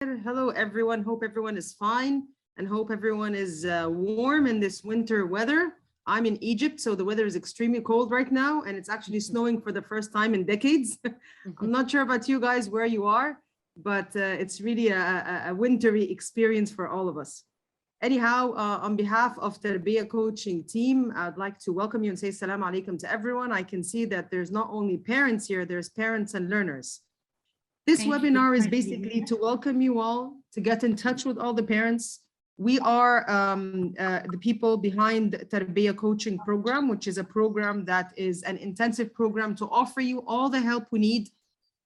Hello, everyone. Hope everyone is fine and hope everyone is warm in this winter weather. I'm in Egypt, so the weather is extremely cold right now, and it's actually snowing for the first time in decades. I'm not sure about you guys where you are, but it's really a wintry experience for all of us. Anyhow, on behalf of Tarbiya coaching team, I'd like to welcome you and say salam alaikum to everyone. I can see that there's not only parents here, there's parents and learners. This webinar is basically to welcome you all, to get in touch with all the parents. We are the people behind Tarbiya coaching program, which is a program that is an intensive program to offer you all the help we need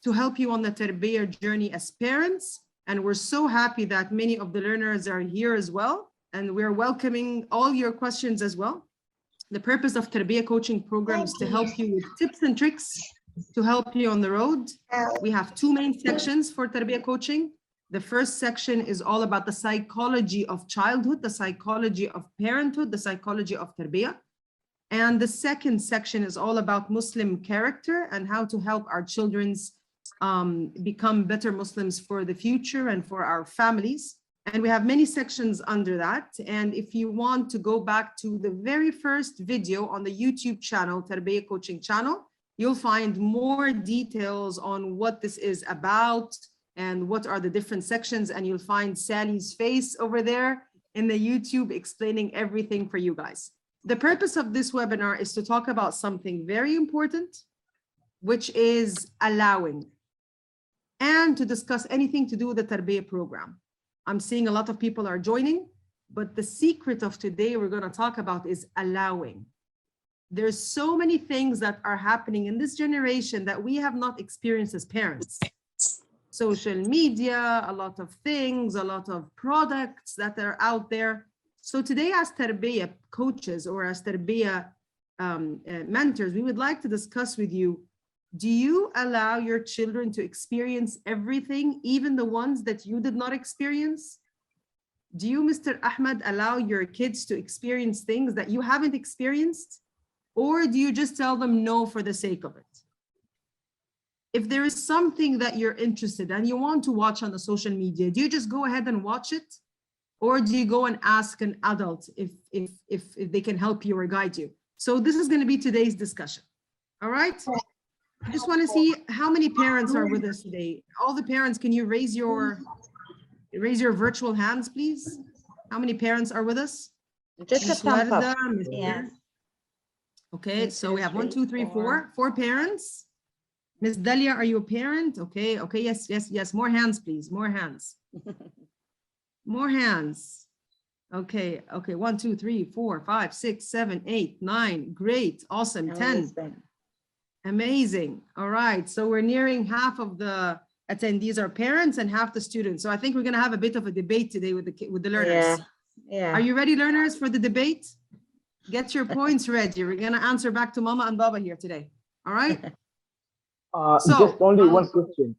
to help you on the Tarbiya journey as parents. And we're so happy that many of the learners are here as well. And we're welcoming all your questions as well. The purpose of Tarbiya coaching program is to help you with tips and tricks to help you on the road. We have two main sections for Tarbiya coaching. The first section is all about the psychology of childhood, the psychology of parenthood, the psychology of Tarbiya. And the second section is all about Muslim character and how to help our children's become better Muslims for the future and for our families. And we have many sections under that. And if you want to go back to the very first video on the YouTube channel, Tarbiya coaching channel, you'll find more details on what this is about and what are the different sections. And you'll find Sally's face over there in the YouTube explaining everything for you guys. The purpose of this webinar is to talk about something very important, which is allowing, and to discuss anything to do with the Tarbiya program. I'm seeing a lot of people are joining, but the secret of today we're going to talk about is allowing. There's so many things that are happening in this generation that we have not experienced as parents. Social media, a lot of things, a lot of products that are out there. So today as Tarbiya coaches or as Tarbiya mentors, we would like to discuss with you, do you allow your children to experience everything, even the ones that you did not experience? Do you, Mr. Ahmed, allow your kids to experience things that you haven't experienced? Or do you just tell them no for the sake of it? If there is something that you're interested in and you want to watch on the social media, do you just go ahead and watch it? Or do you go and ask an adult if they can help you or guide you? So this is going to be today's discussion. All right? I just want to see how many parents are with us today. All the parents, can you raise your virtual hands, please? How many parents are with us? Just a thumbs up. Yeah. Okay, so we have 1, 2, 3, 4 parents. Miss Dalia, are you a parent? Okay, yes. More hands, please. More hands. More hands. Okay. 1, 2, 3, 4, 5, 6, 7, 8, 9. Great, awesome. 10. Amazing. All right, so we're nearing half of the attendees are parents and half the students. So I think we're going to have a bit of a debate today with the learners. Yeah. Are you ready, learners, for the debate? Get your points ready. We're going to answer back to Mama and Baba here today. All right? Just only one question.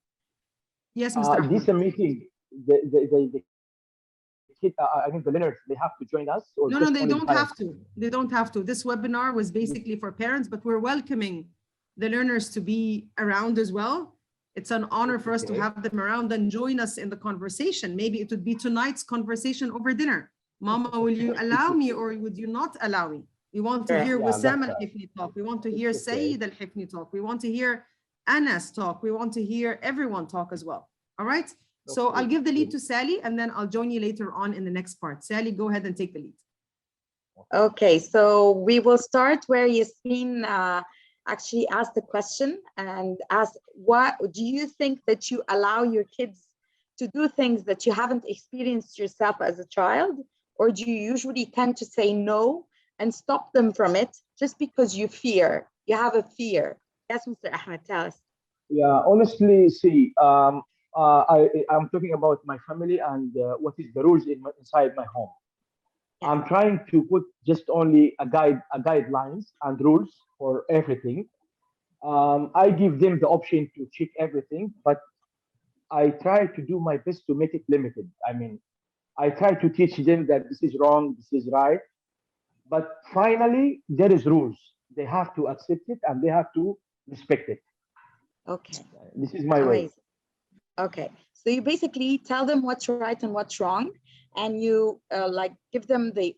Yes, Mr. Ahmed. This meeting, the kid, I mean the learners, they have to join us? Or No, they don't have to. They don't have to. This webinar was basically for parents, but we're welcoming the learners to be around as well. It's an honor for us to have them around and join us in the conversation. Maybe it would be tonight's conversation over dinner. Mama, will you allow me or would you not allow me? We want to hear Wissam al-Hifni talk. We want to hear Saeed al-Hifni talk. We want to hear Anas talk. We want to hear everyone talk as well. All right. So I'll give the lead to Sally and then I'll join you later on in the next part. Sally, go ahead and take the lead. Okay, so we will start where Yasmin actually asked the question and asked, what do you think that you allow your kids to do things that you haven't experienced yourself as a child? Or do you usually tend to say no and stop them from it just because you have a fear? Yes, Mr. Ahmed, tell us. Yeah, honestly, see, I'm talking about my family and what is the rules inside my home. Yeah. I'm trying to put just only guidelines and rules for everything. I give them the option to check everything, but I try to do my best to make it limited. I mean, I try to teach them that this is wrong, this is right. But finally, there is rules. They have to accept it and they have to respect it. Okay. This is my way. Okay. So you basically tell them what's right and what's wrong, and you like give them the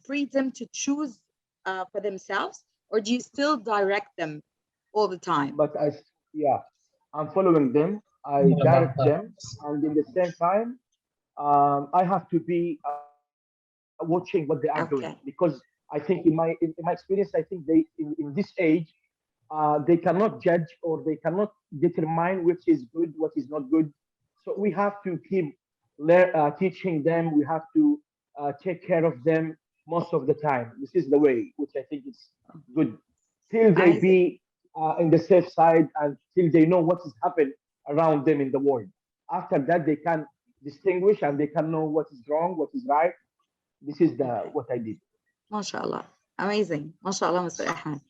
freedom to choose for themselves, or do you still direct them all the time? But yeah, I'm following them. I direct them, and in the same time, I have to be watching what they are doing because Okay. I think in my experience, I think they in this age, they cannot judge or they cannot determine which is good, what is not good. So we have to keep teaching them. We have to take care of them most of the time. This is the way, which I think is good, till they Amazing. be in the safe side and till they know what is happening around them in the world. After that, they can distinguish and they can know what is wrong, what is right. This is the Okay. what I did. MashaAllah. Amazing. MashaAllah, Mr. Ahmed.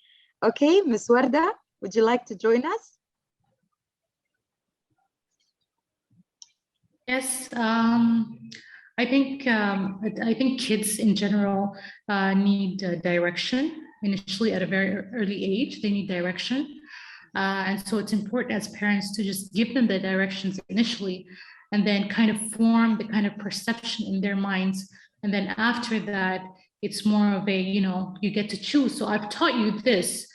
Okay, Miss Warda, would you like to join us? Yes, I think kids in general need direction. Initially, at a very early age, they need direction, and so it's important as parents to just give them the directions initially, and then kind of form the kind of perception in their minds, and then after that, it's more of a you get to choose. So I've taught you this.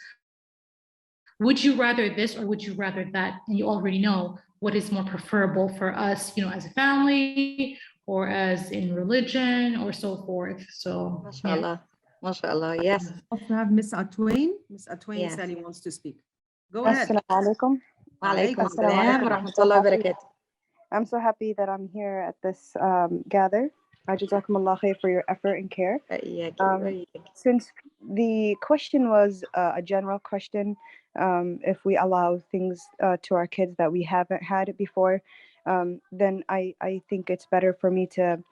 Would you rather this or would you rather that? And you already know what is more preferable for us, as a family or as in religion or so forth. So yeah. MashaAllah. MashaAllah. Yes. Also have Miss Atwain. Miss Atwain Yes. Sally wants to speak. Go ahead. Assalamu alaikum. Wa alaikum Alaikum assalam Assalamu wa alaikum. rahmatullahi wa barakatuh. I'm so happy that I'm here at this gather. Jazakumullah khair for your effort and care. Since the question was a general question, if we allow things to our kids that we haven't had it before, then I think it's better for me to,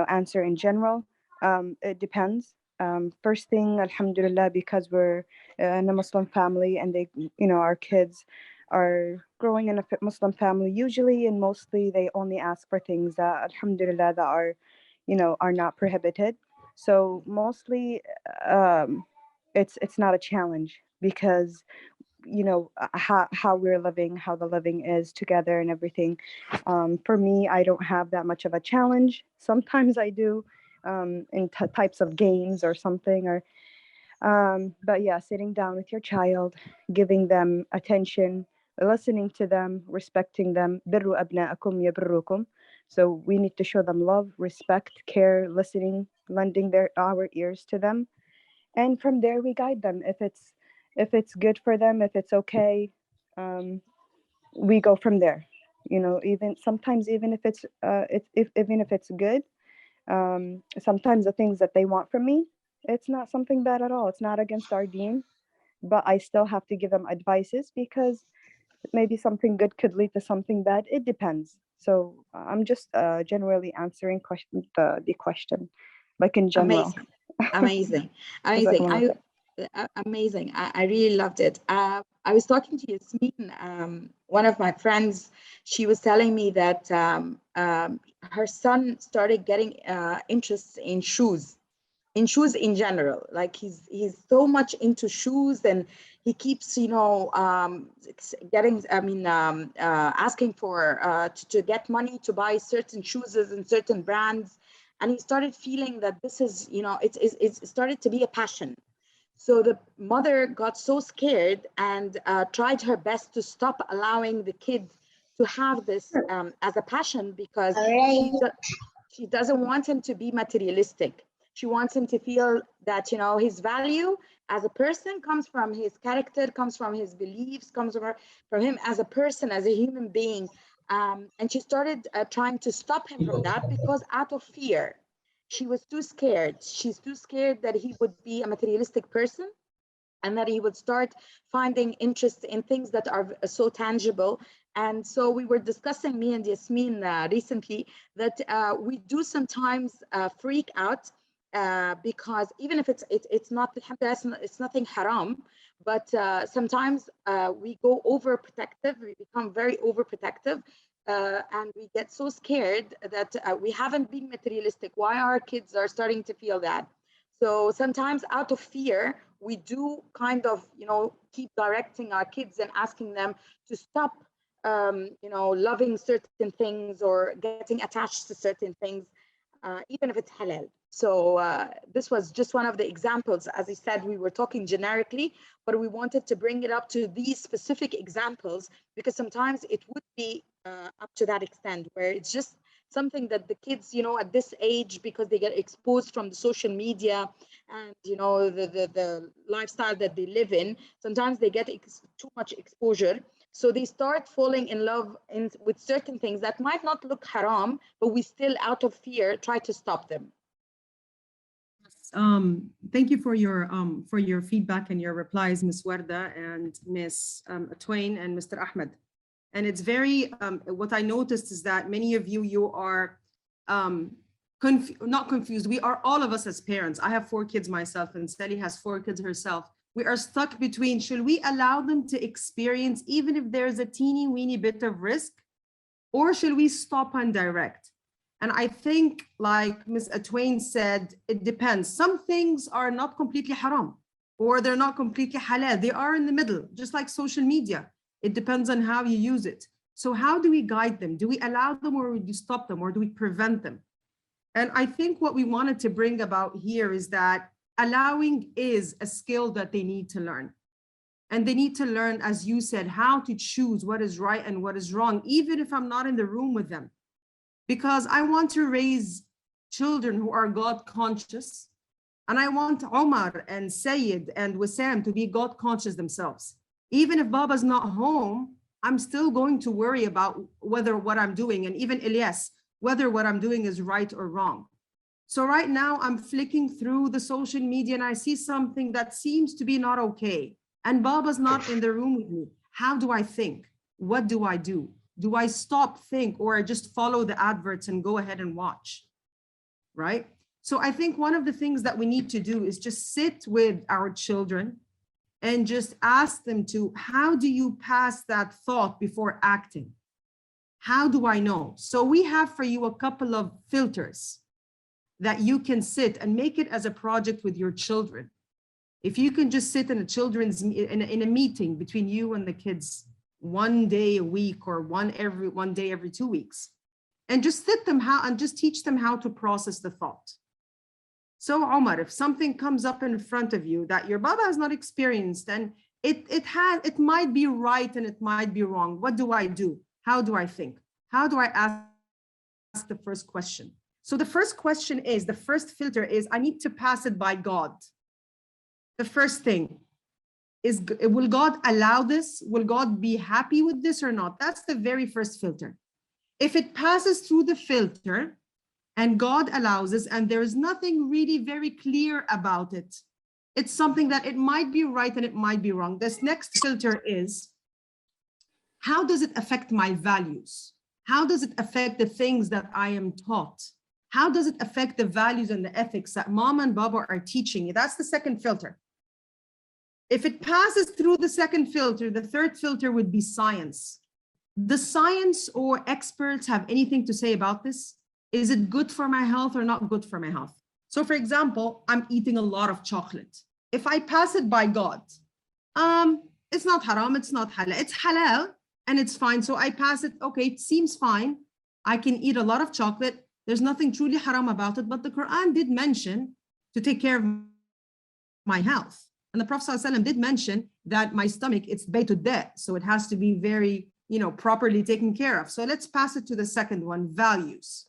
answer in general. It depends. First thing, alhamdulillah, because we're in a Muslim family and they, our kids are growing in a Muslim family, usually and mostly they only ask for things that, alhamdulillah, that are, are not prohibited. So mostly, it's not a challenge because how we're living, how the living is together and everything. For me, I don't have that much of a challenge. Sometimes I do, in types of games or something, or but yeah, sitting down with your child, giving them attention, listening to them, respecting them. "Birru abna'akum yabirrukum." So we need to show them love, respect, care, listening, lending our ears to them, and from there we guide them. If it's good for them, if it's okay, we go from there. Even sometimes, even if even if it's good, sometimes the things that they want from me, it's not something bad at all. It's not against our deen, but I still have to give them advices because maybe something good could lead to something bad. It depends. So I'm just generally answering the question, like in general. Amazing. Amazing. I really loved it. I was talking to Yasmin, one of my friends. She was telling me that her son started getting interest in shoes in general. Like he's so much into shoes, and he keeps getting asking for to get money to buy certain shoes and certain brands. And he started feeling that this is it started to be a passion. So the mother got so scared and tried her best to stop allowing the kid to have this as a passion, because she doesn't want him to be materialistic. She wants him to feel that, his value as a person comes from his character, comes from his beliefs, comes from him as a person, as a human being. And she started trying to stop him from that because out of fear. She was too scared. She's too scared that he would be a materialistic person and that he would start finding interest in things that are so tangible. And so we were discussing, me and Yasmin, recently, that we do sometimes freak out because even if it's not, it's nothing haram, but sometimes we go overprotective, we become very overprotective, and we get so scared that we haven't been materialistic. Why our kids are starting to feel that? So sometimes out of fear, we do kind of, keep directing our kids and asking them to stop loving certain things or getting attached to certain things, even if it's halal. So this was just one of the examples. As I said, we were talking generically, but we wanted to bring it up to these specific examples because sometimes it would be up to that extent where it's just something that the kids, at this age, because they get exposed from the social media and, the lifestyle that they live in, sometimes they get too much exposure. So they start falling in love with certain things that might not look haram, but we still, out of fear, try to stop them. Thank you for your feedback and your replies, Ms. Warda and Ms. Twain and Mr. Ahmed. And it's very, what I noticed is that many of you are not confused. We are, all of us as parents. I have 4 kids myself and Sally has 4 kids herself. We are stuck between, should we allow them to experience, even if there's a teeny weeny bit of risk, or should we stop and direct? And I think, like Ms. Twain said, it depends. Some things are not completely haram, or they're not completely halal. They are in the middle, just like social media. It depends on how you use it. So how do we guide them? Do we allow them, or do we stop them, or do we prevent them? And I think what we wanted to bring about here is that allowing is a skill that they need to learn. And they need to learn, as you said, how to choose what is right and what is wrong, even if I'm not in the room with them. Because I want to raise children who are God conscious. And I want Omar and Sayed and Wissam to be God conscious themselves. Even if Baba's not home, I'm still going to worry about whether what I'm doing, and even Ilyas, whether what I'm doing is right or wrong. So right now I'm flicking through the social media and I see something that seems to be not okay. And Baba's not in the room with me. How do I think? What do I do? Do I stop, think, or just follow the adverts and go ahead and watch? Right? So I think one of the things that we need to do is just sit with our children and just ask them to, how do you pass that thought before acting? How do I know? So we have for you a couple of filters that you can sit and make it as a project with your children. If you can just sit in a meeting between you and the kids 1 day a week, or one day every 2 weeks, and just just teach them how to process the thought. So Omar, if something comes up in front of you that your Baba has not experienced, and it might be right and it might be wrong, what do I do? How do I think? How do I ask the first question? So the first question is, the first filter is, I need to pass it by God. The first thing is, will God allow this? Will God be happy with this or not? That's the very first filter. If it passes through the filter and God allows this, and there is nothing really very clear about it, it's something that it might be right and it might be wrong. This next filter is, how does it affect my values? How does it affect the things that I am taught? How does it affect the values and the ethics that Mom and Baba are teaching you? That's the second filter. If it passes through the second filter, the third filter would be science. Does science or experts have anything to say about this? Is it good for my health or not good for my health? So for example, I'm eating a lot of chocolate. If I pass it by God, it's not haram, it's not halal, it's halal and it's fine. So I pass it, okay, it seems fine. I can eat a lot of chocolate. There's nothing truly haram about it, but the Quran did mention to take care of my health. And the Prophet ﷺ did mention that my stomach, it's baytud da, so it has to be very, properly taken care of. So let's pass it to the second one, values.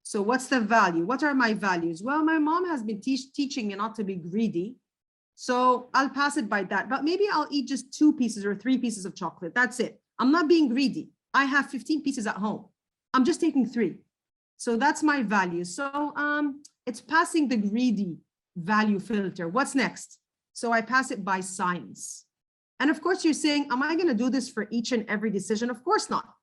So what's the value? What are my values? Well, my mom has been teaching me not to be greedy. So I'll pass it by that, but maybe I'll eat just 2 pieces or 3 pieces of chocolate. That's it. I'm not being greedy. I have 15 pieces at home. I'm just taking 3. So that's my value. So it's passing the greedy value filter. What's next? So I pass it by science. And of course you're saying, am I going to do this for each and every decision? Of course not.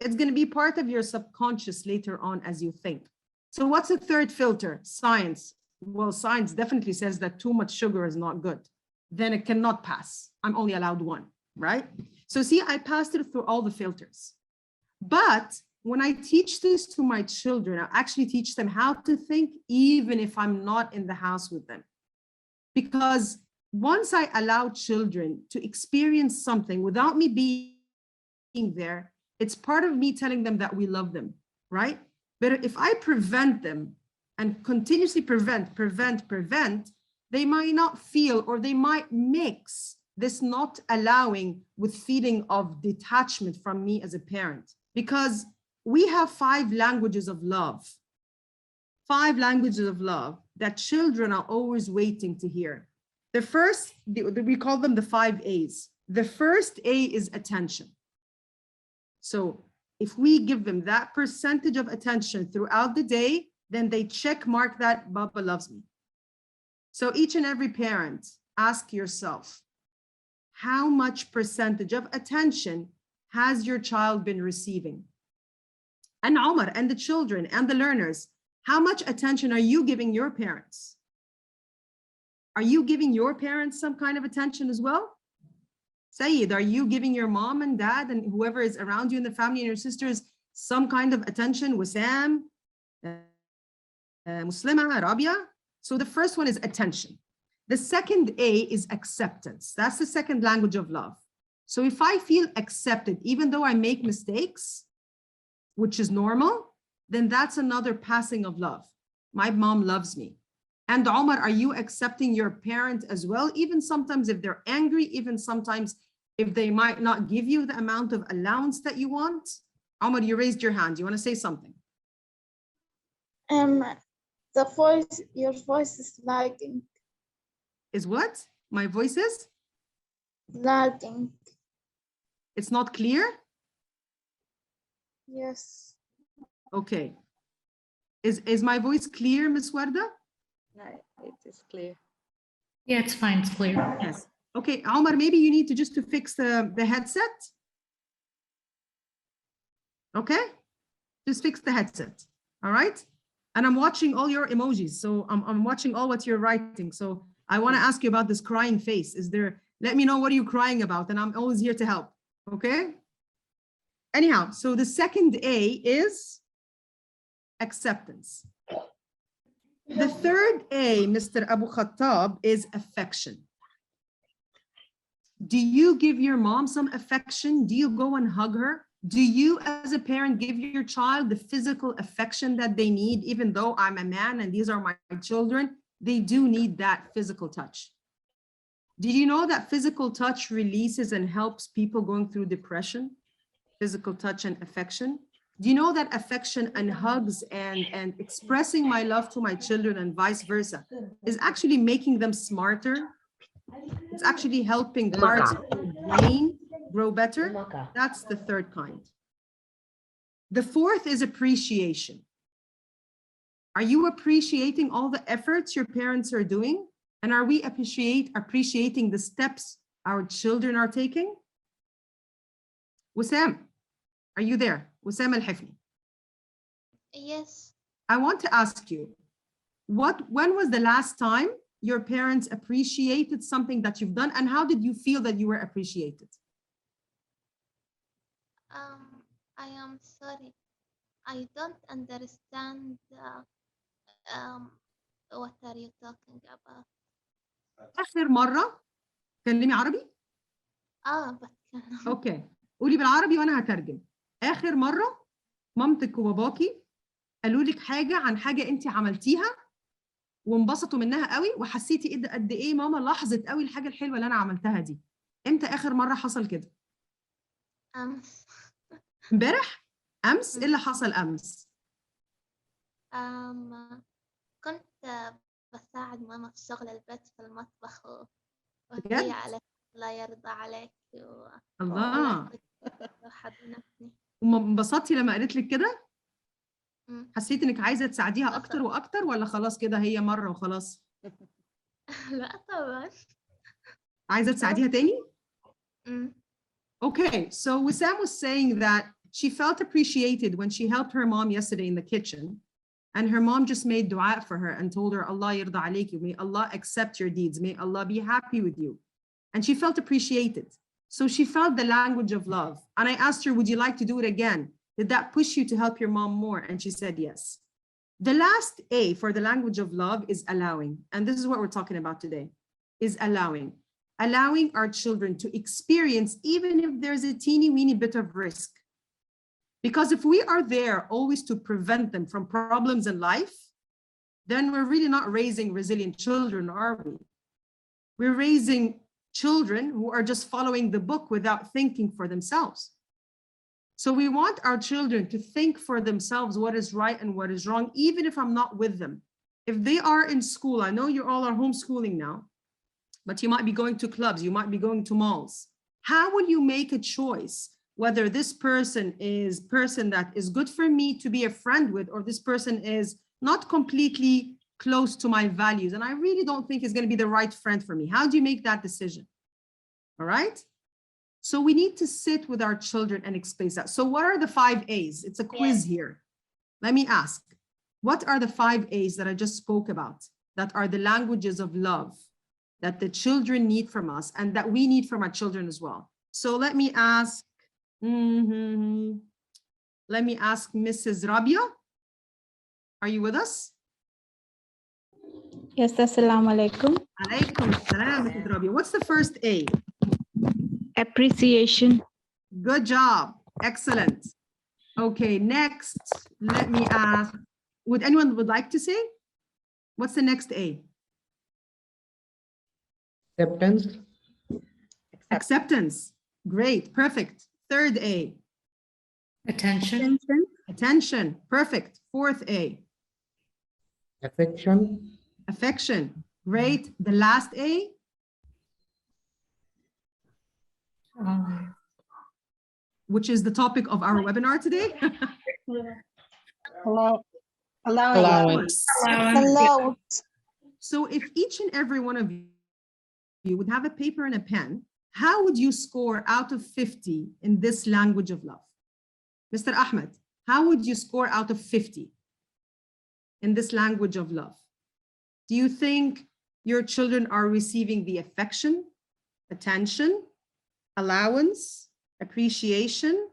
It's going to be part of your subconscious later on as you think. So what's the third filter? Science. Well, science definitely says that too much sugar is not good. Then it cannot pass. I'm only allowed 1, right? So see, I passed it through all the filters. But when I teach this to my children, I actually teach them how to think, even if I'm not in the house with them. Because once I allow children to experience something without me being there, it's part of me telling them that we love them, right? But if I prevent them and continuously prevent, they might not feel, or they might mix this not allowing with feeling of detachment from me as a parent. Because we have 5 languages of love. 5 languages of love that children are always waiting to hear. The first, we call them the 5 A's. The first A is attention. So if we give them that percentage of attention throughout the day, then they check mark that Baba loves me. So each and every parent, ask yourself, how much percentage of attention has your child been receiving? And Omar and the children and the learners, how much attention are you giving your parents? Are you giving your parents some kind of attention as well? Saeed, are you giving your mom and dad and whoever is around you in the family and your sisters some kind of attention? Wissam, Muslima, Rabia? So the first one is attention. The second A is acceptance. That's the second language of love. So if I feel accepted, even though I make mistakes, which is normal, then that's another passing of love. My mom loves me. And Omar, are you accepting your parent as well? Even sometimes if they're angry, even sometimes if they might not give you the amount of allowance that you want? Omar, you raised your hand. You want to say something? Your voice is lagging. Is what? My voice is? Lagging. It's not clear? Yes. Okay. Is my voice clear, Ms. Warda? No, it is clear. Yeah, it's fine. It's clear. Yes. Okay, Omar, maybe you need to fix the headset. Okay? Just fix the headset. All right? And I'm watching all your emojis. So I'm watching all what you're writing. So I want to ask you about this crying face. Let me know what are you crying about, and I'm always here to help. Okay? Anyhow, so the second A is acceptance. The third A, Mr. Abu Khattab, is affection. Do you give your mom some affection? Do you go and hug her? Do you, as a parent, give your child the physical affection that they need? Even though I'm a man and these are my children, they do need that physical touch. Did you know that physical touch releases and helps people going through depression? Physical touch and affection. Do you know that affection and hugs and expressing my love to my children and vice versa is actually making them smarter? It's actually helping parts of the brain grow better. That's the third kind. The fourth is appreciation. Are you appreciating all the efforts your parents are doing? And are we appreciating the steps our children are taking? Wissam, are you there? Wissam Al-Hifni. Yes. I want to ask you, when was the last time your parents appreciated something that you've done, and how did you feel that you were appreciated? I am sorry. I don't understand what are you talking about? آخر مرة كلمي عربي؟ بتكلم. اوكي قولي بالعربي وانا هترجم. آخر مرة مامتك وباباكي قالوا لك حاجة عن حاجة انت عملتيها وانبسطوا منها قوي وحسيتي قد ايه ماما لاحظت قوي الحاجة الحلوة اللي انا عملتها دي. امتى آخر مرة حصل كده؟ أمس. امبارح؟ امس؟ ايه اللي حصل امس؟ كنت بساعد ماما في شغل البيت في المطبخ بجد؟ وهي عليك الله يرضى عليك الله. وحضنتني. انبسطتي لما قالت لك كده؟ حسيتي انك عايزة تساعديها اكتر واكتر ولا خلاص كده هي مرة وخلاص؟ لا طبعا. عايزة تساعديها تاني؟ Okay, so Wissam was saying that she felt appreciated when she helped her mom yesterday in the kitchen, and her mom just made dua for her and told her, Allah yarda alayki, may Allah accept your deeds, may Allah be happy with you. And she felt appreciated. So she felt the language of love. And I asked her, would you like to do it again? Did that push you to help your mom more? And she said yes. The last A for the language of love is allowing. And this is what we're talking about today, is allowing. allowing our children to experience, even if there's a teeny weeny bit of risk. Because if we are there always to prevent them from problems in life, then we're really not raising resilient children, are we? We're raising children who are just following the book without thinking for themselves. So we want our children to think for themselves what is right and what is wrong, even if I'm not with them. If they are in school, I know you all are homeschooling now, but you might be going to clubs, you might be going to malls. How will you make a choice whether this person is that is good for me to be a friend with, or this person is not completely close to my values, and I really don't think is going to be the right friend for me? How do you make that decision? All right. So we need to sit with our children and explain that. So what are the 5 A's? It's a quiz here. Let me ask, what are the 5 A's that I just spoke about that are the languages of love that the children need from us and that we need from our children as well? So let me ask, Mrs. Rabia. Are you with us? Yes, assalamu alaikum. Alaikum assalam, Mrs. Rabia. What's the first A? Appreciation. Good job. Excellent. Okay, next, let me ask, would anyone like to say? What's the next A? Acceptance. Acceptance. Great, perfect. Third A. Attention. Attention. Perfect. Fourth A. Affection. Affection. Great. The last A. Which is the topic of our webinar today. Allowance. So if each and every one of you would have a paper and a pen, how would you score out of 50 in this language of love? Mr. Ahmed, how would you score out of 50 in this language of love? Do you think your children are receiving the affection, attention, allowance, appreciation,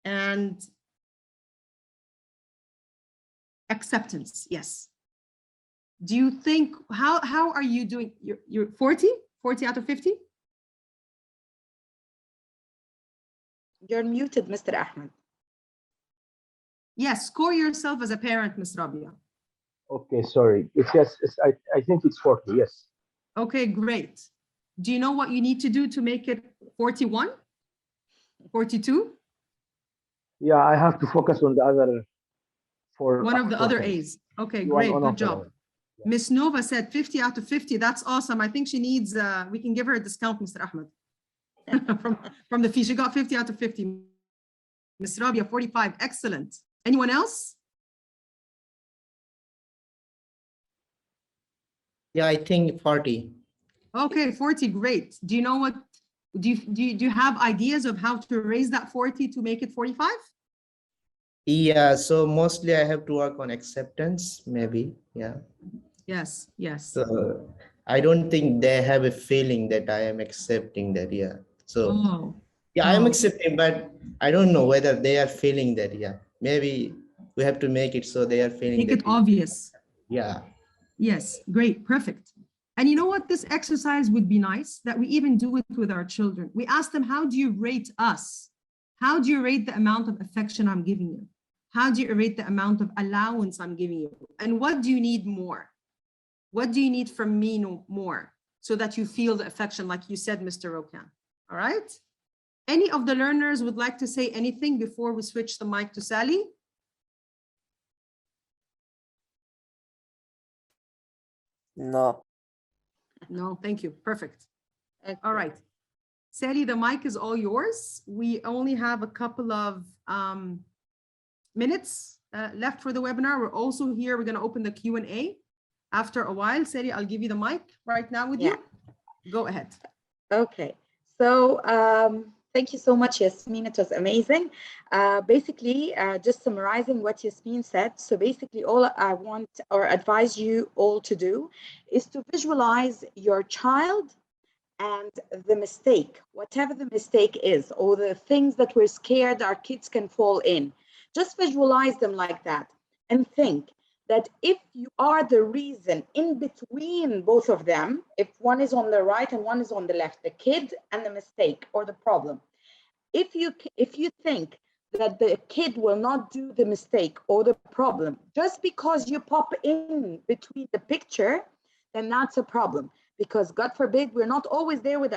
and acceptance? Yes. Do you think, how are you doing? You're 40 out of 50? You're muted, Mr. Ahmed. Yes, score yourself as a parent, Ms. Rabia. Okay, sorry. I think it's 40, yes. Okay, great. Do you know what you need to do to make it 41? 42? Yeah, I have to focus on the other four. One of the other things. A's. Okay, great, good job. Yeah. Miss Nova said 50 out of 50. That's awesome. I think she needs, we can give her a discount, Mr. Ahmed. from the fee. She got 50 out of 50. Ms. Rabia, 45. Excellent. Anyone else? Yeah, I think 40. Okay, 40. Great. Do you know what? Do you have ideas of how to raise that 40 to make it 45? Yeah, so mostly I have to work on acceptance, maybe. Yeah. Yes, yes. So I don't think they have a feeling that I am accepting that. Yeah. So yeah, I am accepting, but I don't know whether they are feeling that. Yeah. Maybe we have to make it so they are feeling. Make it obvious. Yeah. Yes, great, perfect. And you know what? This exercise would be nice that we even do it with our children. We ask them, how do you rate us? How do you rate the amount of affection I'm giving you? How do you rate the amount of allowance I'm giving you? And what do you need more? What do you need from me more so that you feel the affection, like you said, Mr. Rokan? All right. Any of the learners would like to say anything before we switch the mic to Sally? No. No, thank you. Perfect. Okay. All right. Sally, the mic is all yours. We only have a couple of minutes left for the webinar. We're also here. We're going to open the Q&A after a while. Sally, I'll give you the mic right now with you. Go ahead. Okay. So thank you so much, Yasmin. It was amazing. Basically, just summarizing what Yasmin said. So basically, all I want or advise you all to do is to visualize your child and the mistake, whatever the mistake is, or the things that we're scared our kids can fall in. Just visualize them like that and think that if you are the reason in between both of them, if one is on the right and one is on the left, the kid and the mistake or the problem, if you think that the kid will not do the mistake or the problem just because you pop in between the picture, then that's a problem, because God forbid, we're not always there with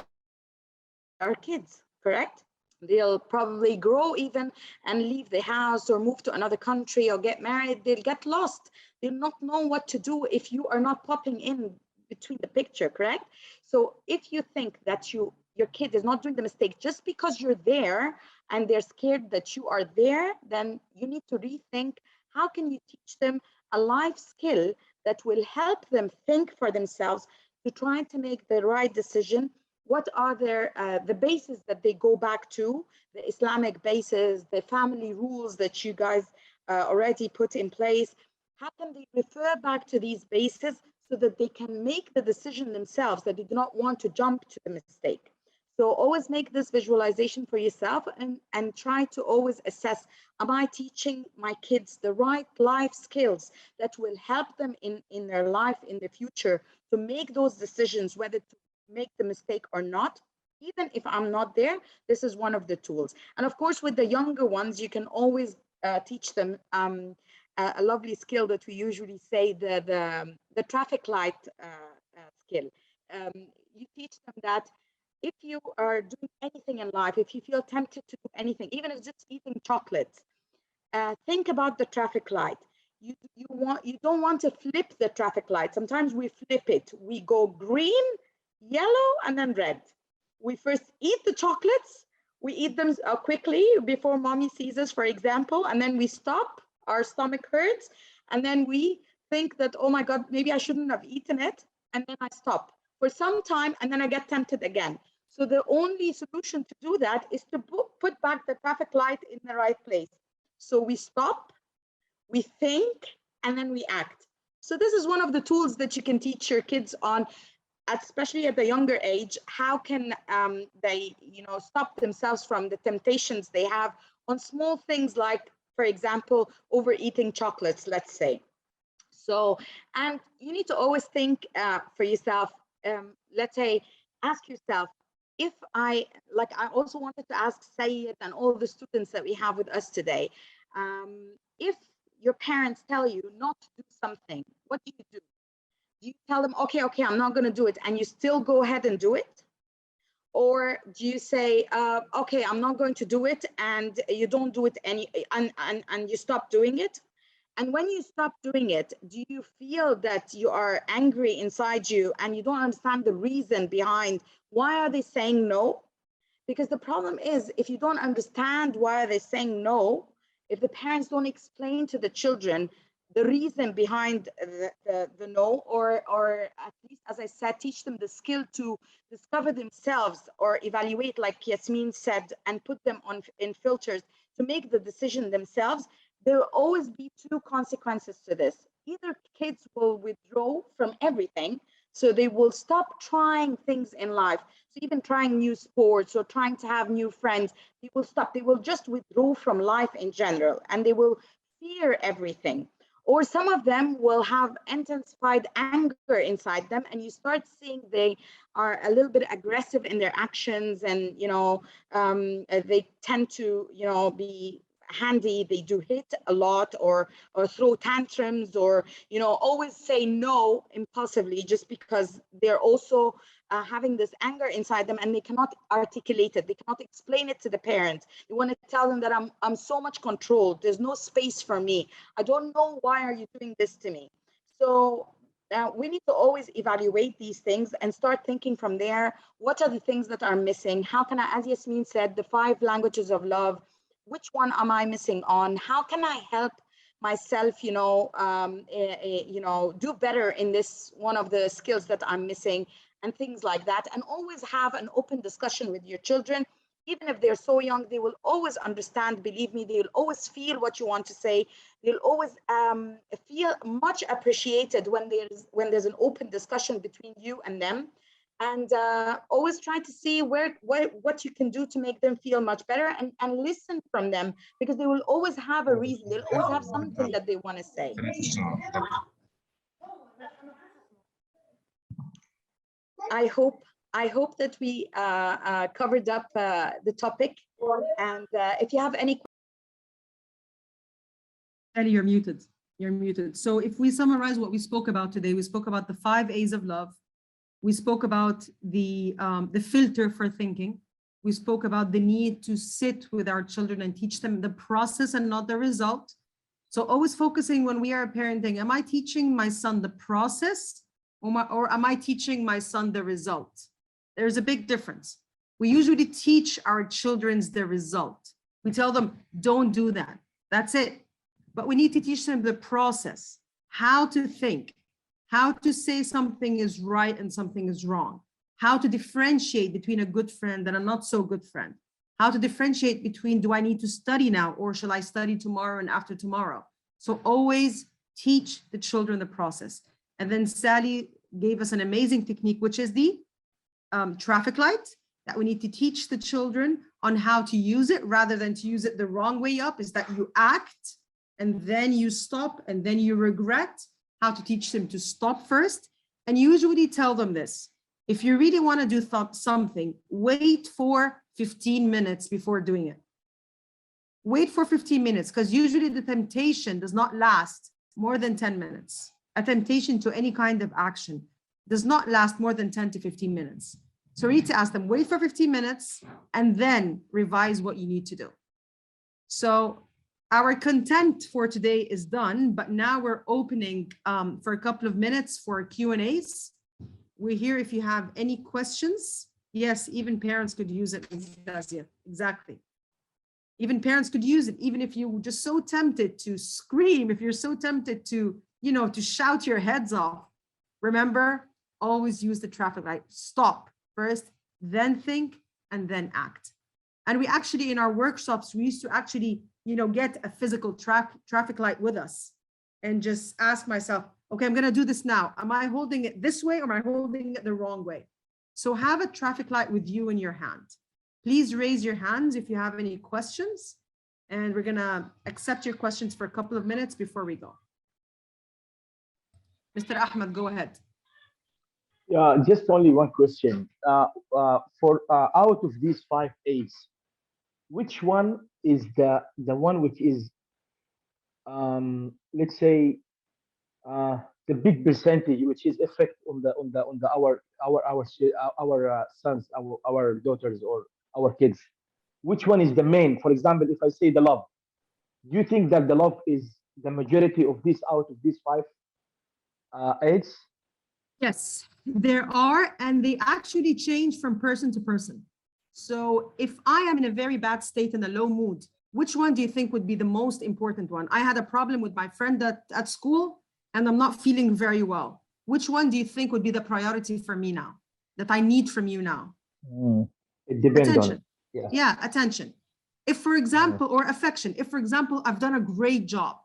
our kids, correct? They'll probably grow even and leave the house or move to another country or get married. They'll get lost. They'll not know what to do if you are not popping in between the picture, correct? So if you think that your kid is not doing the mistake just because you're there and they're scared that you are there, then you need to rethink, how can you teach them a life skill that will help them think for themselves to try to make the right decision? What are the bases that they go back to, the Islamic bases, the family rules that you guys already put in place? How can they refer back to these bases so that they can make the decision themselves, that they do not want to jump to the mistake? So always make this visualization for yourself and try to always assess, am I teaching my kids the right life skills that will help them in their life in the future to make those decisions, whether to make the mistake or not? Even if I'm not there, this is one of the tools. And of course, with the younger ones, you can always teach them a lovely skill that we usually say, the traffic light skill. You teach them that if you are doing anything in life, if you feel tempted to do anything, even if it's just eating chocolates, think about the traffic light. You don't want to flip the traffic light. Sometimes we flip it. We go green, yellow, and then red. We first eat the chocolates. We eat them quickly before mommy sees us, for example, and then we stop. Our stomach hurts, and then we think that, oh my God, maybe I shouldn't have eaten it, and then I stop for some time, and then I get tempted again. So the only solution to do that is to put back the traffic light in the right place. So we stop, we think, and then we act. So this is one of the tools that you can teach your kids on, especially at the younger age. How can they, stop themselves from the temptations they have on small things like, for example, overeating chocolates, let's say. So, and you need to always think for yourself, let's say, ask yourself, if I also wanted to ask Sayed and all the students that we have with us today, if your parents tell you not to do something, what do you do? Do you tell them, okay, I'm not going to do it, and you still go ahead and do it? Or do you say, okay, I'm not going to do it, and you don't do it and you stop doing it? And when you stop doing it, do you feel that you are angry inside you and you don't understand the reason behind why are they saying no? Because the problem is, if you don't understand why are they saying no, if the parents don't explain to the children the reason behind the no, or at least, as I said, teach them the skill to discover themselves or evaluate, like Yasmin said, and put them in filters to make the decision themselves, there will always be two consequences to this. Either kids will withdraw from everything, so they will stop trying things in life. So even trying new sports or trying to have new friends, they will stop. They will just withdraw from life in general, and they will fear everything. Or some of them will have intensified anger inside them, and you start seeing they are a little bit aggressive in their actions, and they tend to be handy. They do hit a lot, or throw tantrums, or always say no impulsively, just because they're also having this anger inside them, and they cannot articulate it. They cannot explain it to the parents. They want to tell them that I'm so much controlled. There's no space for me. I don't know, why are you doing this to me? So we need to always evaluate these things and start thinking from there. What are the things that are missing? How can I, as Yasmin said, the 5 languages of love, which one am I missing on? How can I help myself, do better in this one of the skills that I'm missing, and things like that. And always have an open discussion with your children. Even if they're so young, they will always understand. Believe me, they'll always feel what you want to say. They'll always feel much appreciated when there's an open discussion between you and them. and always try to see what you can do to make them feel much better, and listen from them, because they will always have a reason. They'll always have something that they want to say. I hope that we covered up the topic, and if you have any Ellie, you're muted. You're muted. So if we summarize what we spoke about today, we spoke about the 5 A's of love. We spoke about the filter for thinking. We spoke about the need to sit with our children and teach them the process and not the result. So always focusing when we are parenting, am I teaching my son the process, or am I teaching my son the result? There's a big difference. We usually teach our children the result. We tell them, don't do that. That's it. But we need to teach them the process, how to think, how to say something is right and something is wrong, how to differentiate between a good friend and a not so good friend, how to differentiate between, do I need to study now, or shall I study tomorrow and after tomorrow? So always teach the children the process. And then Sally gave us an amazing technique, which is the traffic light, that we need to teach the children on how to use it, rather than to use it the wrong way up, is that you act and then you stop and then you regret. How to teach them to stop first. And usually tell them this: if you really want to do something, wait for 15 minutes before doing it. Wait for 15 minutes, because usually the temptation does not last more than 10 minutes. A temptation to any kind of action does not last more than 10 to 15 minutes. So we need to ask them, wait for 15 minutes and then revise what you need to do. So our content for today is done, but now we're opening for a couple of minutes for Q&As. We're here if you have any questions. Yes, even parents could use it. Exactly. Even parents could use it, even if you're just so tempted to scream, if you're so tempted to, to shout your heads off. Remember, always use the traffic light. Stop first, then think, and then act. And we actually, in our workshops, we used to actually, get a physical traffic light with us and just ask myself, okay, I'm going to do this now. Am I holding it this way or am I holding it the wrong way? So have a traffic light with you in your hand. Please raise your hands if you have any questions, and we're going to accept your questions for a couple of minutes before we go. Mr. Ahmed, go ahead. Yeah, just only one question. For out of these 5 A's, which one is the one which is, let's say, the big percentage which is effect on our sons, our daughters, or our kids? Which one is the main? For example, if I say the love, do you think that the love is the majority of this out of these 5 A's? Yes, there are, and they actually change from person to person. So if I am in a very bad state, in a low mood, which one do you think would be the most important one? I had a problem with my friend at school, and I'm not feeling very well. Which one do you think would be the priority for me now, that I need from you now? It depends attention. on, yeah, attention. If, for example, or affection, if, for example, I've done a great job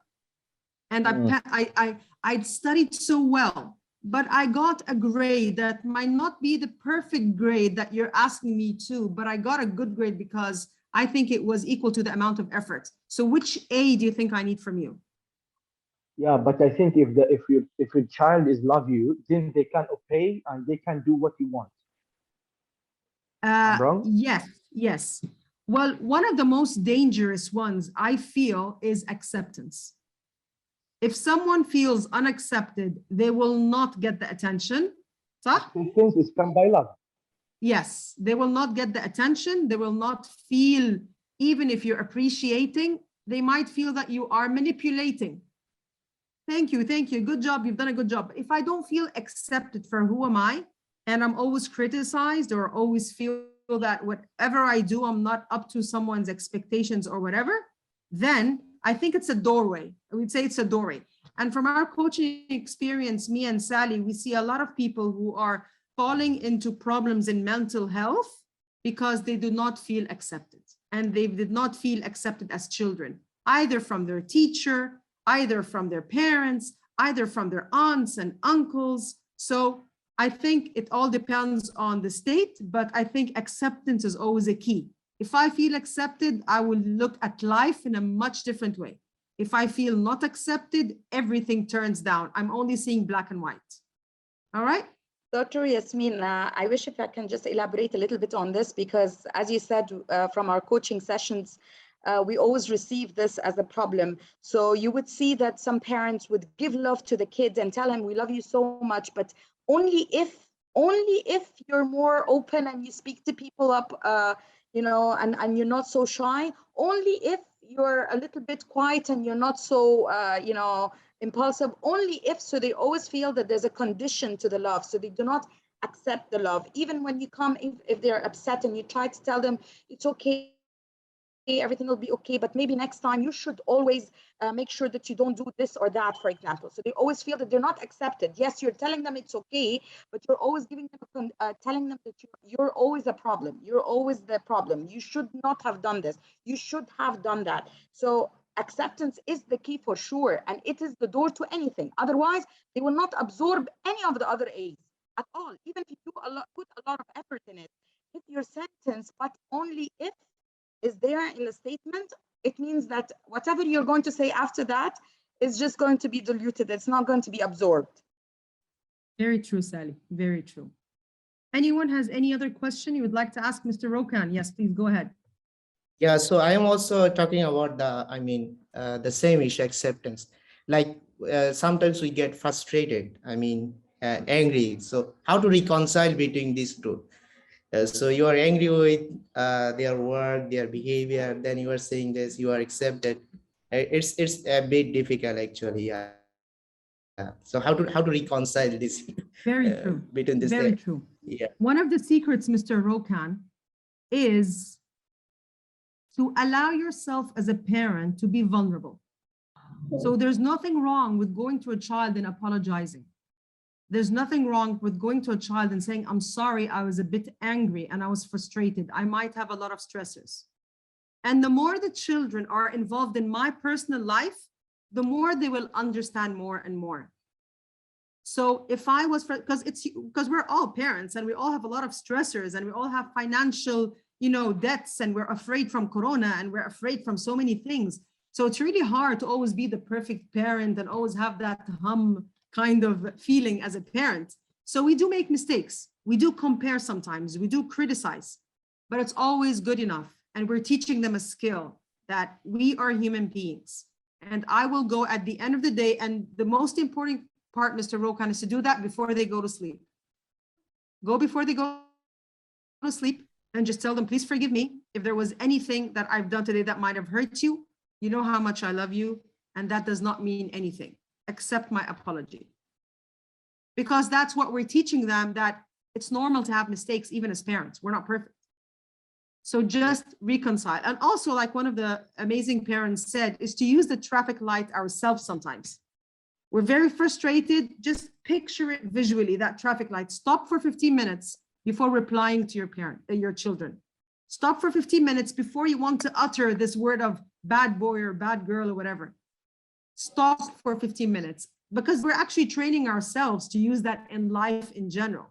and I'd studied so well, but I got a grade that might not be the perfect grade that you're asking me to, but I got a good grade because I think it was equal to the amount of effort. So which A do you think I need from you? Yeah, but I think if your child is love you, then they can obey and they can do what you want. I'm wrong? Yes. Well, one of the most dangerous ones I feel is acceptance. If someone feels unaccepted, they will not get the attention. Acceptance is come by love. Yes, they will not get the attention. They will not feel, even if you're appreciating, they might feel that you are manipulating. Thank you. Good job. You've done a good job. If I don't feel accepted for who am I, and I'm always criticized or always feel that whatever I do, I'm not up to someone's expectations or whatever, then I think it's a doorway. I would say it's a doorway. And from our coaching experience, me and Sally, we see a lot of people who are falling into problems in mental health because they do not feel accepted. And they did not feel accepted as children, either from their teacher, either from their parents, either from their aunts and uncles. So I think it all depends on the state, but I think acceptance is always a key. If I feel accepted, I will look at life in a much different way. If I feel not accepted, everything turns down. I'm only seeing black and white. All right? Dr. Yasmin, I wish if I can just elaborate a little bit on this, because as you said, from our coaching sessions, we always receive this as a problem. So you would see that some parents would give love to the kids and tell them, we love you so much, but only if you're more open and you speak to people up, you know, and you're not so shy, only if you're a little bit quiet and you're not so, you know, impulsive, only if. So they always feel that there's a condition to the love, so they do not accept the love. Even when you come, if they're upset and you try to tell them it's okay, everything will be okay, but maybe next time you should always make sure that you don't do this or that, for example. So they always feel that they're not accepted. Yes, you're telling them it's okay, but you're always giving them telling them that you're always a problem, you're always the problem, you should not have done this, you should have done that. So acceptance is the key for sure, and it is the door to anything. Otherwise, they will not absorb any of the other A's at all, even if you put a lot of effort in it. If your sentence, but only if, is there in the statement, it means that whatever you're going to say after that is just going to be diluted. It's not going to be absorbed. Very true, Sally. Very true. Anyone has any other question you would like to ask Mr. Rokan? Yes, please go ahead. Yeah, so I am also talking about the same issue, acceptance. Like sometimes we get frustrated, angry. So how to reconcile between these two? So you are angry with their work, their behavior, then you are saying this, you are accepted. It's a bit difficult actually. Yeah. So how to reconcile this? Very true. Between this. Very true. Yeah. One of the secrets, Mr. Rokan, is to allow yourself as a parent to be vulnerable. So there's nothing wrong with going to a child and apologizing. There's nothing wrong with going to a child and saying, I'm sorry, I was a bit angry and I was frustrated. I might have a lot of stressors. And the more the children are involved in my personal life, the more they will understand more and more. So if I was, because we're all parents and we all have a lot of stressors and we all have financial, debts, and we're afraid from Corona and we're afraid from so many things. So it's really hard to always be the perfect parent and always have that kind of feeling as a parent. So we do make mistakes. We do compare sometimes, we do criticize, but it's always good enough. And we're teaching them a skill that we are human beings. And I will go at the end of the day. And the most important part, Mr. Rokan, is to do that before they go to sleep. Go before they go to sleep and just tell them, please forgive me. If there was anything that I've done today that might have hurt you, you know how much I love you. And that does not mean anything. Accept my apology. Because that's what we're teaching them, that it's normal to have mistakes, even as parents. We're not perfect. So just reconcile. And also, like one of the amazing parents said, is to use the traffic light ourselves sometimes. We're very frustrated. Just picture it visually, that traffic light. Stop for 15 minutes before replying to your children. Stop for 15 minutes before you want to utter this word of bad boy or bad girl or whatever. Stop for 15 minutes, because we're actually training ourselves to use that in life in general,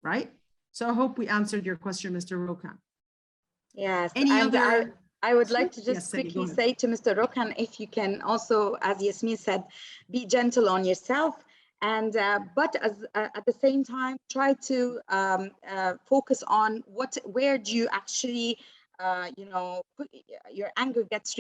right? So I hope we answered your question, Mr. Rokan. Yes, I would like to just quickly say to Mr. Rokan, if you can also, as Yasmin said, be gentle on yourself, and but at the same time, try to focus on where do you actually, put your anger gets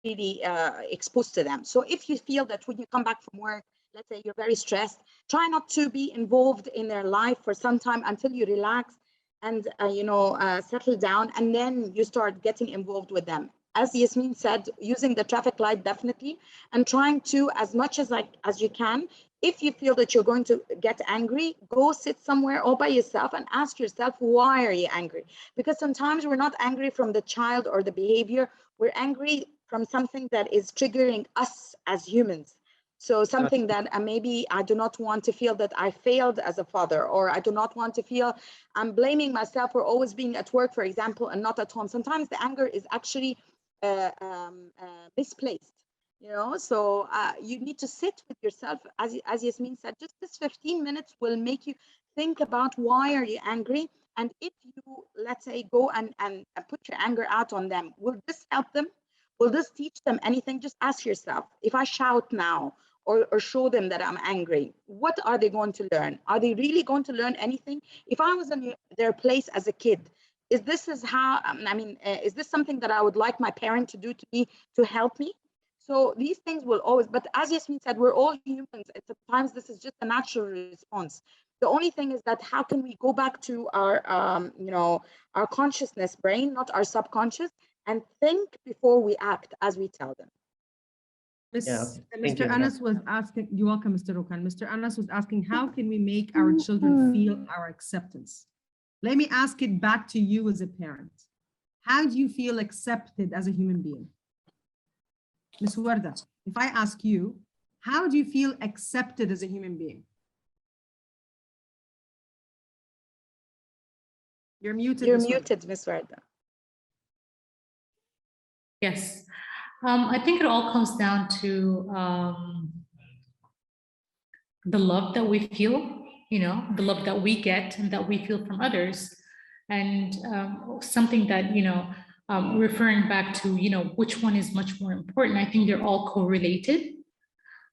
really exposed to them. So if you feel that when you come back from work, let's say you're very stressed, try not to be involved in their life for some time until you relax and settle down, and then you start getting involved with them. As Yasmin said, using the traffic light definitely, and trying to, as much as you can, if you feel that you're going to get angry, go sit somewhere all by yourself and ask yourself, why are you angry? Because sometimes we're not angry from the child or the behavior, we're angry from something that is triggering us as humans. So something that maybe I do not want to feel that I failed as a father, or I do not want to feel I'm blaming myself for always being at work, for example, and not at home. Sometimes the anger is actually misplaced. You know, so you need to sit with yourself, as Yasmin said, just this 15 minutes will make you think about why are you angry, and if you, let's say, go and put your anger out on them, will this help them? Will this teach them anything? Just ask yourself, if I shout now or show them that I'm angry, what are they going to learn? Are they really going to learn anything? If I was in their place as a kid, is this is this something that I would like my parent to do to me to help me? So these things will always, but as Yasmin said, we're all humans. At times, this is just a natural response. The only thing is that how can we go back to our, our consciousness brain, not our subconscious, and think before we act, as we tell them. Yeah, thank Mr. you. Anas was asking, you're welcome, Mr. Rokan. Mr. Anas was asking, how can we make our children feel our acceptance? Let me ask it back to you as a parent. How do you feel accepted as a human being? Ms. Warda, if I ask you, how do you feel accepted as a human being? You're muted. You're muted, Ms. Warda. Yes. I think it all comes down to the love that we feel, the love that we get and that we feel from others. And something that, referring back to, which one is much more important, I think they're all correlated.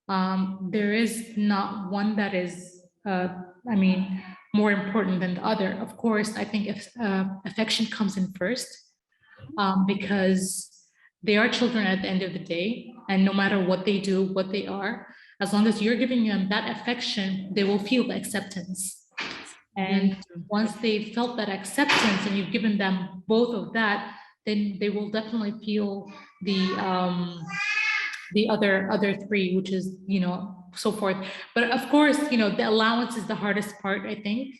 There is not one that is, more important than the other. Of course, I think if affection comes in first, because they are children at the end of the day, and no matter what they do, what they are, as long as you're giving them that affection, they will feel the acceptance. And once they've felt that acceptance and you've given them both of that, then they will definitely feel the other three, which is, so forth. But of course, the allowance is the hardest part, I think.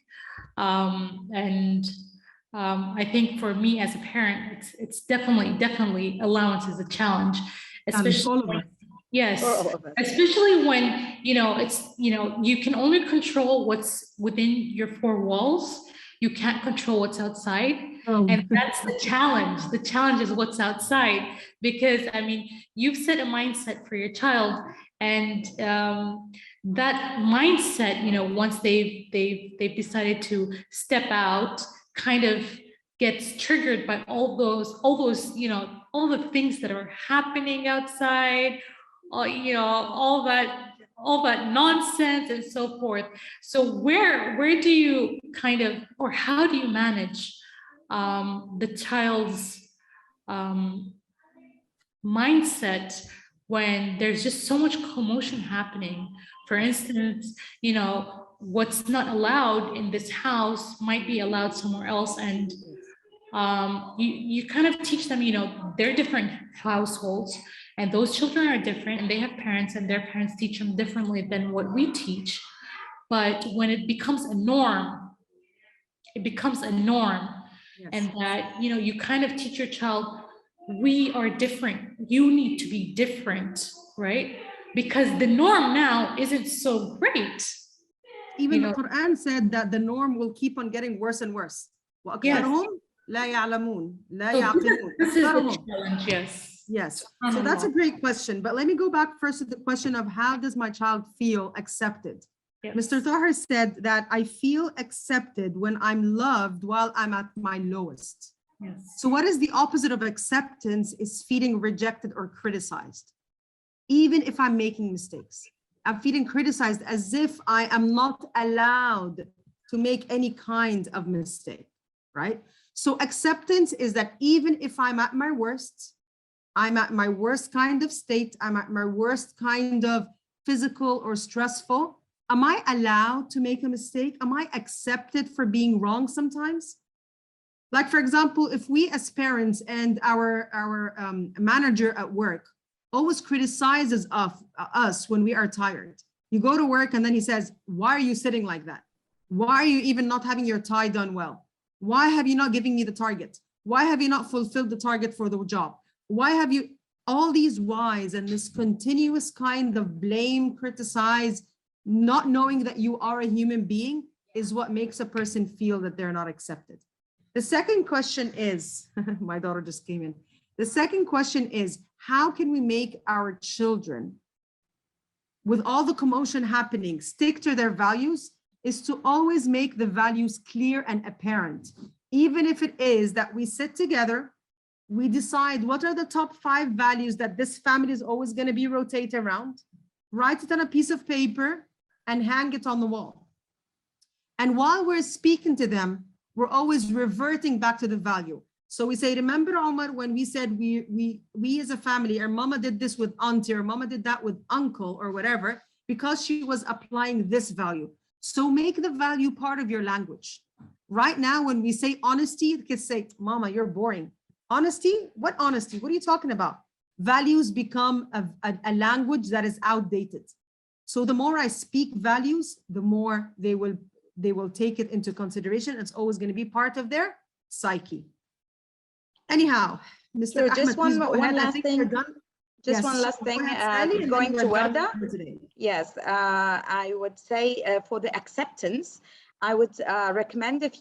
I think for me as a parent, it's definitely allowance is a challenge, especially when, yes, especially when, you can only control what's within your four walls. You can't control what's outside. And that's the challenge. The challenge is what's outside, because you've set a mindset for your child, and that mindset, once they've decided to step out, kind of gets triggered by all those, all the things that are happening outside, all that nonsense and so forth. So where do you or how do you manage the child's mindset when there's just so much commotion happening? For instance, what's not allowed in this house might be allowed somewhere else, and you kind of teach them, they're different households, and those children are different, and they have parents, and their parents teach them differently than what we teach. But when it becomes a norm, yes. And that, you kind of teach your child, we are different, you need to be different, right? Because the norm now isn't so great. Even the Quran said that the norm will keep on getting worse and worse. Yes. لا يعلمون لا So يعقلون. this is the challenge, yes. Yes. So that's a great question. But let me go back first to the question of how does my child feel accepted? Yes. Mr. Tahir said that I feel accepted when I'm loved while I'm at my lowest. Yes. So what is the opposite of acceptance is feeling rejected or criticized. Even if I'm making mistakes, I'm feeling criticized as if I am not allowed to make any kind of mistake, right? So acceptance is that even if I'm at my worst, I'm at my worst kind of state, I'm at my worst kind of physical or stressful, am I allowed to make a mistake? Am I accepted for being wrong sometimes? Like, for example, if we as parents and our manager at work always criticizes us when we are tired. You go to work and then he says, why are you sitting like that? Why are you even not having your tie done well? Why have you not given me the target? Why have you not fulfilled the target for the job? Why have you, all these whys and this continuous kind of blame, criticize, not knowing that you are a human being is what makes a person feel that they're not accepted. The second question is, my daughter just came in. The second question is, how can we make our children, with all the commotion happening, stick to their values, is to always make the values clear and apparent. Even if it is that we sit together, we decide what are the top 5 values that this family is always going to be rotate around, write it on a piece of paper and hang it on the wall. And while we're speaking to them, we're always reverting back to the value. So we say, remember, Omar, when we said we as a family, our mama did this with auntie, or mama did that with uncle or whatever, because she was applying this value. So make the value part of your language. Right now, when we say honesty, the kids say, Mama, you're boring. Honesty? What honesty? What are you talking about? Values become a language that is outdated. So the more I speak values, the more they will take it into consideration. It's always going to be part of their psyche. Anyhow, Mr. So Ahmed, just one last thing. Just Yes, one last go thing, ahead, Sally, and going then to we're done Warda. for today. Yes, I would say for the acceptance, I would recommend if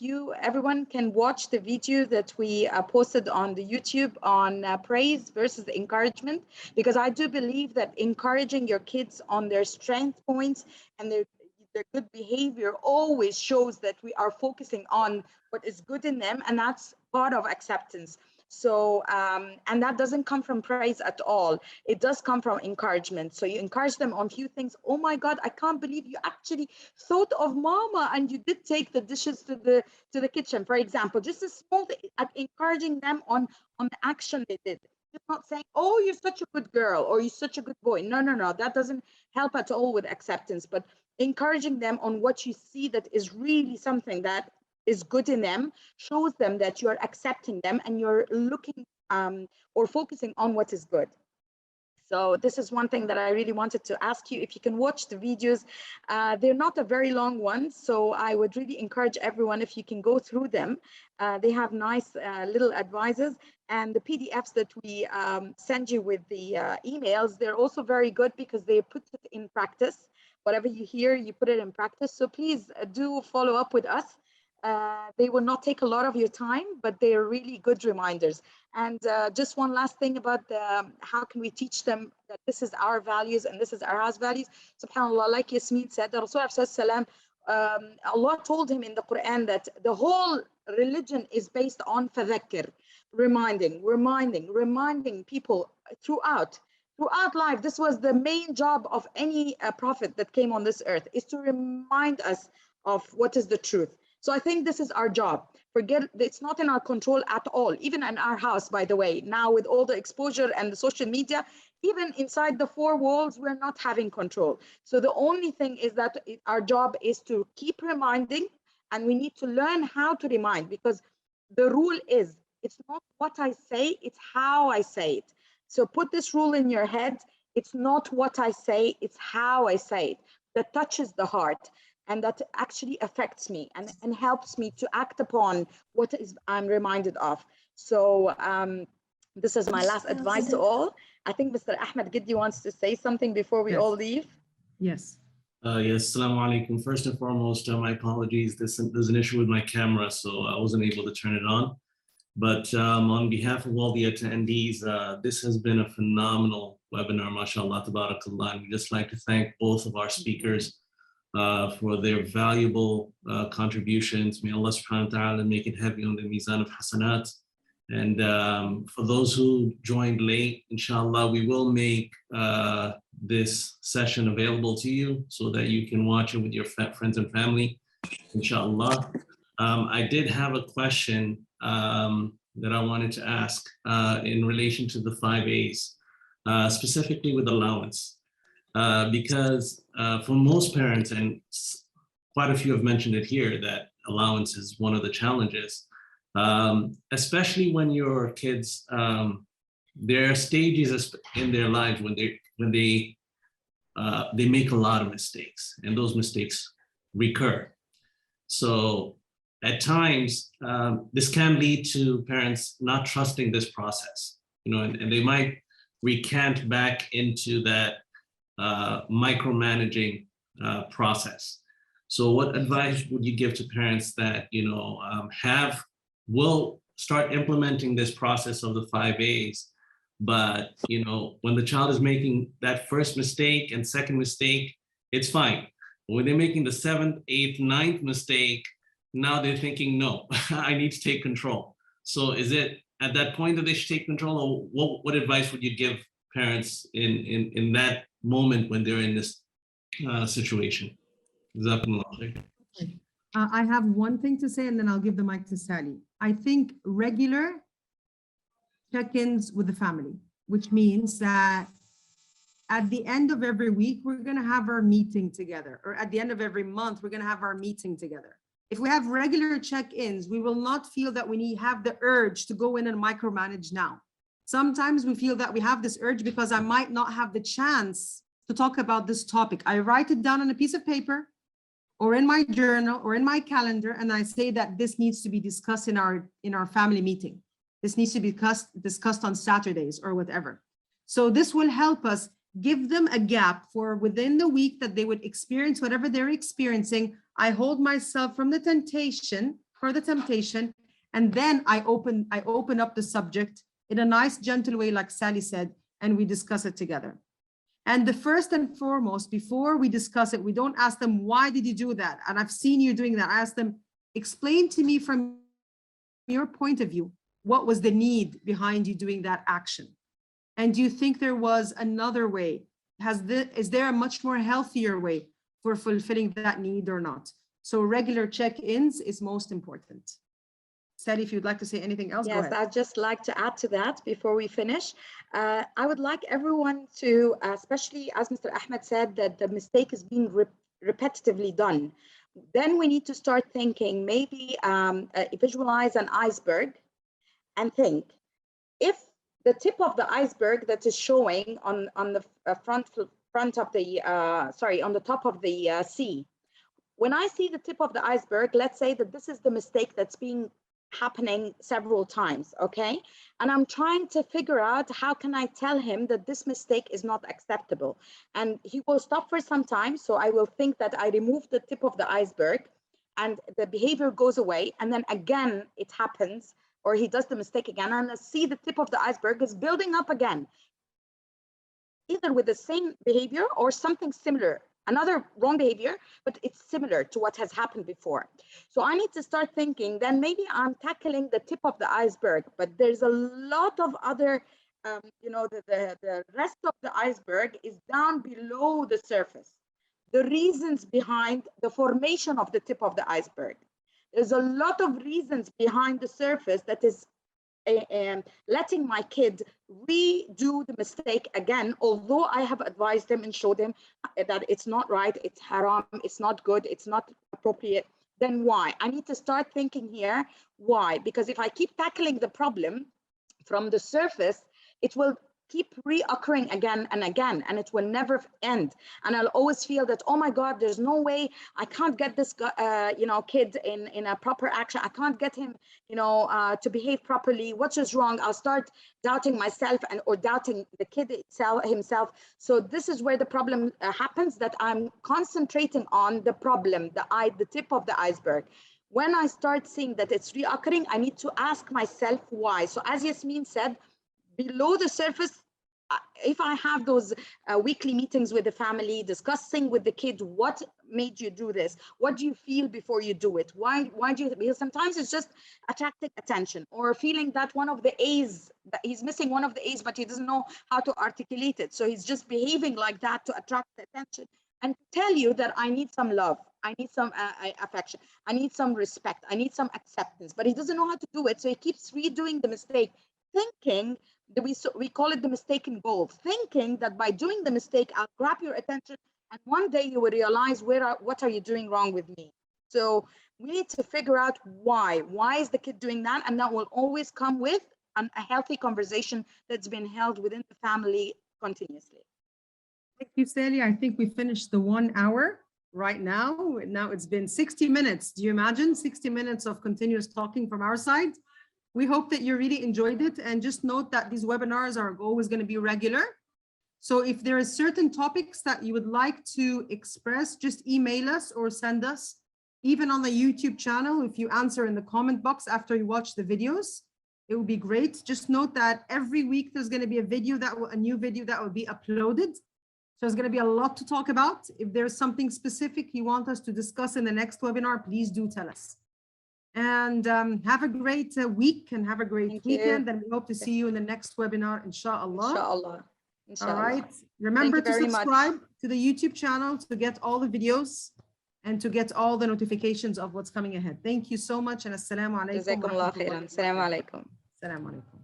everyone can watch the video that we posted on the YouTube on praise versus encouragement, because I do believe that encouraging your kids on their strength points and their good behavior always shows that we are focusing on what is good in them, and that's part of acceptance. So, and that doesn't come from praise at all. It does come from encouragement. So you encourage them on few things. Oh my God, I can't believe you actually thought of mama and you did take the dishes to the kitchen, for example. Just a small thing, encouraging them on the action they did. Just not saying, oh, you're such a good girl or you're such a good boy. No, no, no, that doesn't help at all with acceptance, but encouraging them on what you see that is really something that is good in them, shows them that you're accepting them and you're looking or focusing on what is good. So this is one thing that I really wanted to ask you. If you can watch the videos, they're not a very long one, so I would really encourage everyone if you can go through them. They have nice little advices, and the PDFs that we send you with the emails, they're also very good because they put it in practice. Whatever you hear, you put it in practice. So please do follow up with us. They will not take a lot of your time, but they are really good reminders. And just one last thing about how can we teach them that this is our values and this is our house values. SubhanAllah, like Yasmin said, the Rasul Allah told him in the Quran that the whole religion is based on fadhakkir, reminding people throughout life. This was the main job of any prophet that came on this earth, is to remind us of what is the truth. So I think this is our job. Forget, it's not in our control at all, even in our house, by the way. Now with all the exposure and the social media, even inside the 4 walls, we're not having control. So the only thing is that our job is to keep reminding, and we need to learn how to remind, because the rule is, it's not what I say, it's how I say it. So put this rule in your head. It's not what I say, it's how I say it that touches the heart, and that actually affects me and helps me to act upon what I'm reminded of. So this is my last advice to all. I think Mr. Ahmed Giddi wants to say something before we all leave. Yes. Yes, assalamu alaikum. First and foremost, my apologies. There's an issue with my camera, so I wasn't able to turn it on. But on behalf of all the attendees, this has been a phenomenal webinar, mashallah, tabarakallah. And we'd just like to thank both of our speakers for their valuable contributions. May Allah subhanahu wa ta'ala make it heavy on the mizan of hasanat. And for those who joined late, inshallah, we will make this session available to you so that you can watch it with your friends and family, inshallah. I did have a question that I wanted to ask in relation to the 5 A's, specifically with allowance. Because for most parents, and quite a few have mentioned it here, that allowance is one of the challenges, especially when your kids, there are stages in their lives when they make a lot of mistakes, and those mistakes recur. So at times, this can lead to parents not trusting this process, and they might recant back into that micromanaging process. So what advice would you give to parents that will start implementing this process of the 5 A's, But, you know, when the child is making that first mistake and second mistake, it's fine. But when they're making the 7th, 8th, 9th mistake, now they're thinking, no, I need to take control. So is it at that point that they should take control, or what advice would you give parents in that moment when they're in this situation? I have one thing to say, and then I'll give the mic to Sally. I think regular check-ins with the family, which means that at the end of every week, we're going to have our meeting together, or at the end of every month, we're going to have our meeting together. If we have regular check-ins, we will not feel that we have the urge to go in and micromanage now. Sometimes we feel that we have this urge because I might not have the chance to talk about this topic. I write it down on a piece of paper or in my journal or in my calendar, and I say that this needs to be discussed in our family meeting. This needs to be discussed on Saturdays or whatever. So this will help us give them a gap for within the week that they would experience whatever they're experiencing. I hold myself from the temptation, and then I open up the subject in a nice, gentle way, like Sally said, and we discuss it together. And the first and foremost, before we discuss it, we don't ask them, why did you do that? And I've seen you doing that. I ask them, explain to me from your point of view, what was the need behind you doing that action? And do you think there was another way? Is there a much more healthier way for fulfilling that need or not? So regular check-ins is most important. Sally, if you'd like to say anything else, yes, I'd just like to add to that before we finish. I would like everyone to, especially as Mr. Ahmed said, that the mistake is being repetitively done. Then we need to start thinking, maybe visualize an iceberg and think, if the tip of the iceberg that is showing on the front of the, on the top of the sea, when I see the tip of the iceberg, let's say that this is the mistake that's happening several times, okay? And I'm trying to figure out how can I tell him that this mistake is not acceptable. And he will stop for some time, so I will think that I remove the tip of the iceberg and the behavior goes away, and then again it happens, or he does the mistake again, and I see the tip of the iceberg is building up again, either with the same behavior or something similar. Another wrong behavior, but it's similar to what has happened before. So I need to start thinking, then maybe I'm tackling the tip of the iceberg, but there's a lot of other, you know, the rest of the iceberg is down below the surface. The reasons behind the formation of the tip of the iceberg. There's a lot of reasons behind the surface that is letting my kid redo the mistake again, although I have advised him and showed him that it's not right, it's haram, it's not good, it's not appropriate. Then why? I need to start thinking here, why? Because if I keep tackling the problem from the surface, it will keep reoccurring again and again, and it will never end. And I'll always feel that, oh my God, there's no way I can't get this you know, kid in a proper action. I can't get him, you know, to behave properly. What's is wrong? I'll start doubting myself or doubting the kid himself. So this is where the problem happens, that I'm concentrating on the problem, the tip of the iceberg. When I start seeing that it's reoccurring, I need to ask myself why. So as Yasmin said, below the surface, if I have those weekly meetings with the family, discussing with the kid, what made you do this? What do you feel before you do it? Why do you, because sometimes it's just attracting attention, or feeling that one of the A's, that he's missing one of the A's, but he doesn't know how to articulate it. So he's just behaving like that to attract the attention and tell you that I need some love, I need some affection, I need some respect, I need some acceptance, but he doesn't know how to do it. So he keeps redoing the mistake, thinking that we call it the mistaken goal, thinking that by doing the mistake, I'll grab your attention, and one day you will realize what are you doing wrong with me. So we need to figure out why is the kid doing that, and that will always come with a healthy conversation that's been held within the family continuously. Thank you, Sally. I think we finished the 1 hour right now. Now it's been 60 minutes. Do you imagine 60 minutes of continuous talking from our side? We hope that you really enjoyed it, and just note that these webinars are always going to be regular. So if there are certain topics that you would like to express, just email us or send us, even on the YouTube channel, if you answer in the comment box after you watch the videos. it would be great. Just note that every week there's going to be a new video that will be uploaded. So there's going to be a lot to talk about. If there's something specific you want us to discuss in the next webinar, please do tell us. And have a great week and have a great weekend. And we hope to see you in the next webinar, inshallah. Inshallah. All right. Remember to subscribe to the YouTube channel to get all the videos and to get all the notifications of what's coming ahead. Thank you so much. And assalamu alaikum. Jazakumullah khairan. Assalamu alaikum. Assalamu alaikum.